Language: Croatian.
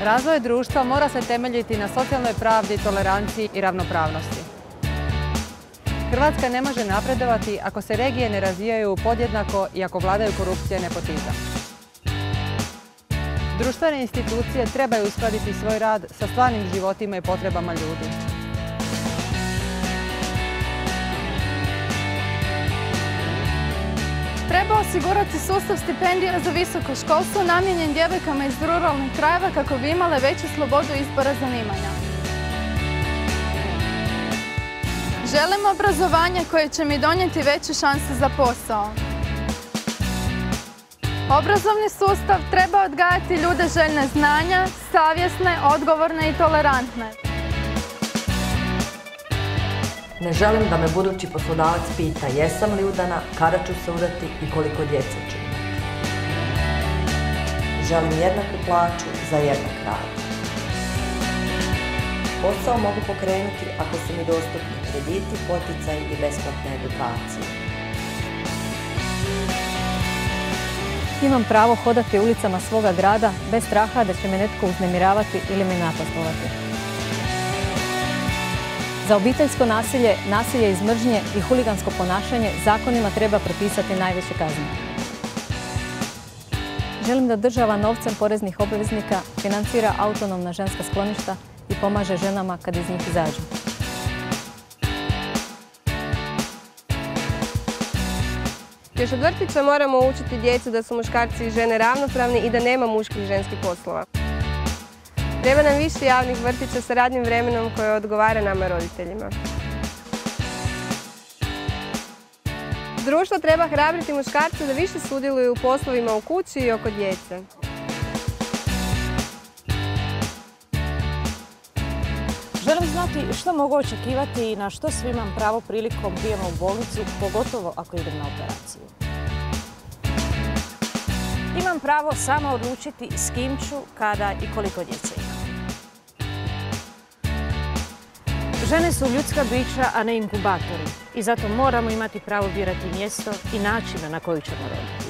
Razvoj društva mora se temeljiti na socijalnoj pravdi, toleranciji i ravnopravnosti. Hrvatska ne može napredovati ako se regije ne razvijaju podjednako i ako vladaju korupcija i nepotizam. Društvene institucije trebaju uskladiti svoj rad sa stvarnim životima i potrebama ljudi. Treba osigurati sustav stipendija za visoko školstvo namijenjen djevojkama iz ruralnih krajeva kako bi imale veću slobodu izbora zanimanja. Želim obrazovanje koje će mi donijeti veće šanse za posao. Obrazovni sustav treba odgajati ljude željne znanja, savjesne, odgovorne i tolerantne. Ne želim da me budući poslodavac pita jesam li udana, kada ću se udati i koliko djece ću imati. Želim jednaku plaću za jednak rad. Posao mogu pokrenuti ako su mi dostupni krediti, poticaji i besplatne edukacije. Imam pravo hodati ulicama svoga grada bez straha da će me netko uznemiravati ili me napastovati. Za obiteljsko nasilje, nasilje iz mržnje i huligansko ponašanje zakonima treba propisati najveće kazne. Želim da država novcem poreznih obveznika financira autonomna ženska skloništa i pomaže ženama kad iz njih izađu. Još od vrtića moramo učiti djecu da su muškarci i žene ravnopravni i da nema muških i ženskih poslova. Treba nam više javnih vrtića sa radnim vremenom koje odgovara nama roditeljima. Društvo treba hrabriti muškarce da više sudjeluju u poslovima u kući i oko djece. Želim znati što mogu očekivati i na što svi imam pravo prilikom prijema u bolnicu, pogotovo ako idem na operaciju. Imam pravo samo odlučiti s kim ću, kada i koliko djece imam. Žene su ljudska bića, a ne inkubatori. I zato moramo imati pravo birati mjesto i način na koji ćemo roditi.